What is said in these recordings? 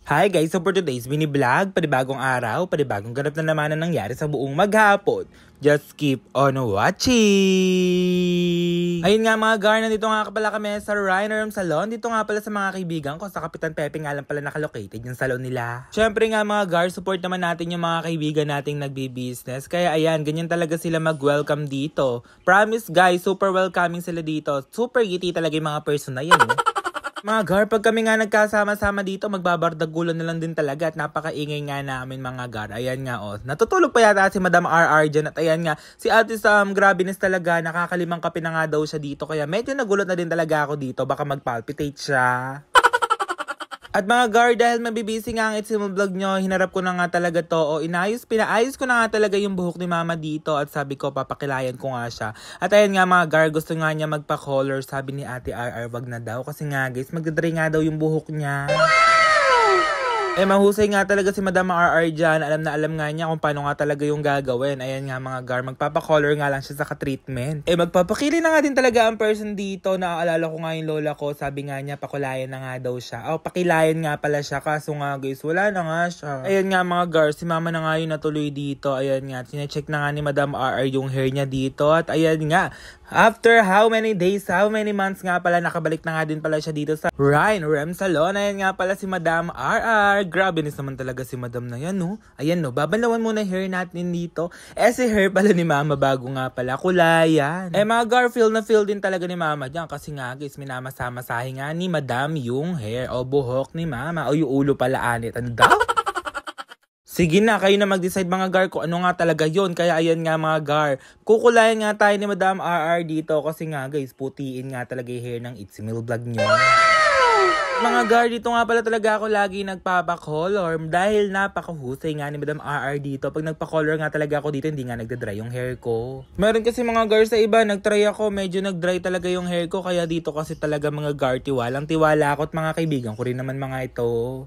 Hi guys! So for today's mini vlog, panibagong araw, panibagong ganap na naman ang nangyari sa buong maghapon. Just keep on watching! Ayun nga mga gar, nandito nga pala kami sa Rhino Salon. Dito nga pala sa mga kaibigan ko, sa Kapitan Pepe nga lang pala nakalocated yung salon nila. Syempre nga mga gar, support naman natin yung mga kaibigan nating nagbi-business. Kaya ayan, ganyan talaga sila mag-welcome dito. Promise guys, super welcoming sila dito. Super giti talaga yung mga person na yan. Mga gar, pag kami nga nagkasama-sama dito, magbabardagulan na lang din talaga at napakaingay nga namin mga gar. Ayan nga natutulog pa yata si Madam RR dyan at ayan nga, si Ate Sam, grabe talaga, nakakalimang kape na nga daw siya dito. Kaya medyo nagulat na din talaga ako dito, baka magpalpitate siya. At mga gar, dahil mabibisi nga ang It'simo vlog nyo, hinarap ko na nga talaga to. Pinaayos ko na nga talaga yung buhok ni mama dito at sabi ko, papakilayan ko nga siya. At ayan nga mga gar, gusto nga niya magpa-color. Sabi ni Ate RR, wag na daw. Kasi nga guys, magdadry nga daw yung buhok niya. Mahusay nga talaga si Madam RR dyan. Alam na alam nga niya kung paano nga talaga yung gagawin. Ayan nga mga gar, magpapakolor nga lang siya sa ka-treatment. Magpapakili na nga din talaga ang person dito. Naaalala ko nga yung lola ko. Sabi nga niya, pakulayan na nga daw siya. Pakilayan nga pala siya. Kaso nga guys, wala na nga siya. Ayan nga mga gar, si mama na nga yung natuloy dito. Ayan nga, sinecheck na nga ni Madam RR yung hair niya dito. At ayan nga, after how many days, how many months nga pala, nakabalik na nga din pala siya dito sa Rhino Salon. Ayan nga pala si Madam RR. Grabe naman talaga si Madam na yan, no? Ayan, no? Babalawan muna hair natin dito. Si hair pala ni Mama bago nga pala kulayan. Mga gar, feel na feel din talaga ni Mama dyan. Kasi nga, guys, minamasahe nga ni Madam yung hair o buhok ni Mama. O yung ulo pala, anit. Ano daw? Sige na, kayo na mag-decide mga gar kung ano nga talaga yon. Kaya ayan nga mga gar, kukulayan nga tayo ni Madam RR dito kasi nga guys, putiin nga talaga yung hair ng It'simo vlog nyo. Mga gar, dito nga pala talaga ako lagi nagpapakolor dahil napakahusay nga ni Madam RR dito. Pag nagpakolor nga talaga ako dito, hindi nga nagdadry yung hair ko. Meron kasi mga gar sa iba, nagtry ako, medyo nagdry talaga yung hair ko. Kaya dito kasi talaga mga gar, tiwalang tiwala ako at mga kaibigan ko rin naman mga ito.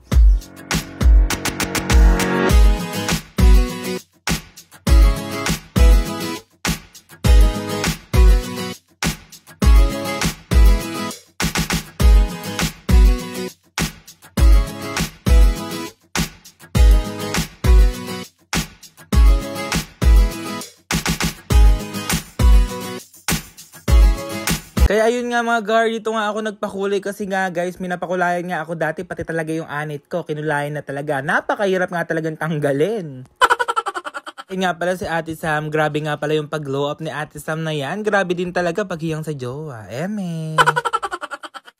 Kaya ayun nga mga gar, dito nga ako nagpakulay kasi nga guys, minapakulayan nga ako dati, pati talaga yung anit ko, kinulayan na talaga. Napakahirap nga talagang tanggalin. Ayun nga pala si Ate Sam, grabe nga pala yung pag-glow up ni Ate Sam na yan. Grabe din talaga paghiyang sa jowa.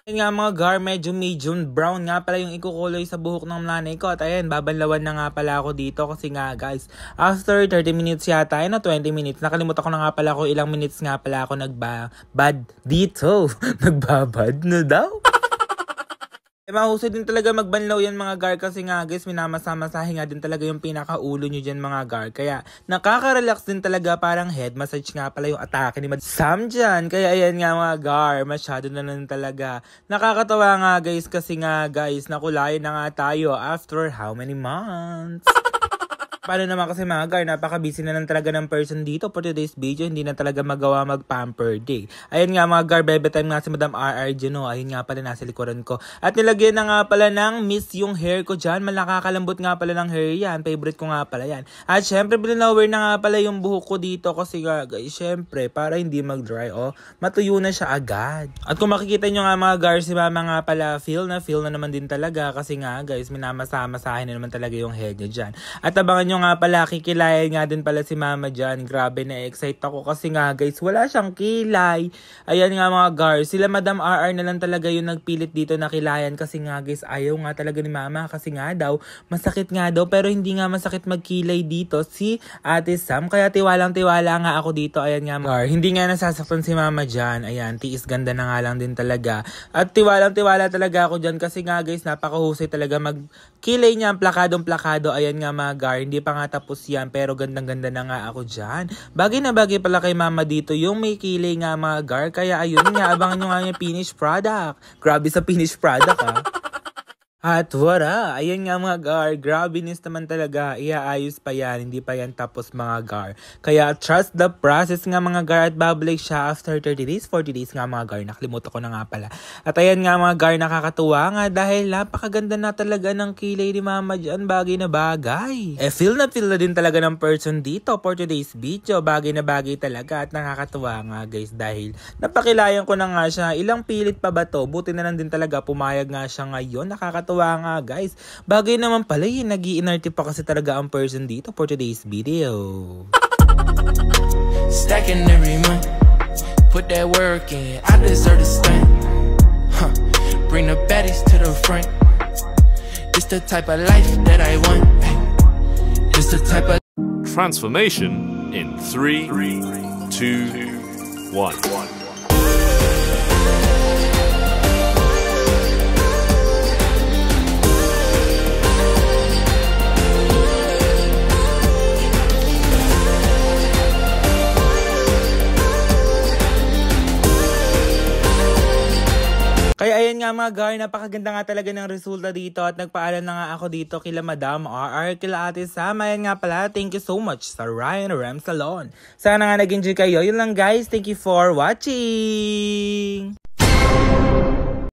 Ayun nga mga gar, medyo medium brown nga pala yung ikukulay sa buhok ng nanay ko. At ayan, babanlawan na nga pala ako dito kasi nga guys, after 30 minutes yata, 20 minutes, nakalimutan ko na nga pala ko ilang minutes nga pala ako nagbabad dito. Nagbabad na daw? Mahusay din talaga magbanlaw yan mga gar kasi nga guys, minamasahe nga din talaga yung pinakaulo nyo dyan mga gar. Kaya nakaka-relax din talaga, parang head massage nga pala yung atake ni Madam Sam dyan. Kaya ayan nga mga gar, masyado na lang talaga. Nakakatawa nga guys kasi nga guys, nakulayan na nga tayo after how many months? Paano naman kasi mga gar, napaka-busy na lang talaga ng person dito for today's video, hindi na talaga magawa mag-pamper day. Ayun nga mga gar, bebe time nga si Madam RR dyan, ayun nga pala nasa likuran ko. At nilagyan na nga pala ng mist yung hair ko dyan, malakakalambot nga pala ng hair yan, favorite ko nga pala yan. At syempre, blinower na nga pala yung buhok ko dito kasi nga guys, syempre, para hindi mag-dry, matuyo na siya agad. At kung makikita nyo nga mga gar, si mama nga pala, feel na naman din talaga kasi nga guys, minamasahe na naman talaga yung hair niya dyan. At abangan nyo nga pala, kikilayan nga din pala si mama dyan. Grabe, na-excite ako kasi nga guys, wala siyang kilay. Ayan nga mga gar, sila Madam RR na lang talaga yung nagpilit dito na kilayan kasi nga guys, ayaw nga talaga ni mama kasi nga daw, masakit nga daw, pero hindi nga masakit magkilay dito si Ate Sam. Kaya tiwalang-tiwala nga ako dito. Ayan nga mga gar, hindi nga nasasaktan si mama dyan. Ayan, tiis ganda na nga lang din talaga. At tiwalang-tiwala talaga ako dyan kasi nga guys, napakahusay talaga magkilay niya, plakadong-plakado. Ayan nga mga gar, hindi pa nga tapos yan pero gandang-ganda na nga ako dyan. Bagay na bagay pala kay mama dito yung may kilay nga mga gar. Kaya ayun nga, abangan nyo nga yung finished product. Grabe sa finished product At wala, ayan nga mga gar, grabe nis naman talaga, iaayos pa yan, hindi pa yan tapos mga gar. Kaya trust the process nga mga gar at babalik siya after 30 days, 40 days nga mga gar, nakalimutan ko na nga pala. At ayan nga mga gar, nakakatuwa nga dahil napakaganda na talaga ng kilay ni mama dyan, bagay na bagay. Feel na din talaga ng person dito for today's video, bagay na bagay talaga at nakakatuwa nga guys dahil napakilayan ko na nga siya, ilang pilit pa ba to, buti na lang din talaga pumayag nga siya ngayon, nakakatuwa nga guys. Bagay naman pala yun, nag-i-inarte pa kasi talaga ang person dito for today's video. Stacking every month, put that work in, I deserve to stand. Bring the baddies to the front. It's the type of life that I want. It's the type of transformation in 3, 2, 1. Kaya ayan nga mga gar, napakaganda nga talaga ng resulta dito at nagpaalam na nga ako dito kila Madam RR, kila Ate Sam. Ayan nga pala, thank you so much sa Ryan Rem Salon. Sana nga nag-enjoy kayo. Yun lang guys, thank you for watching!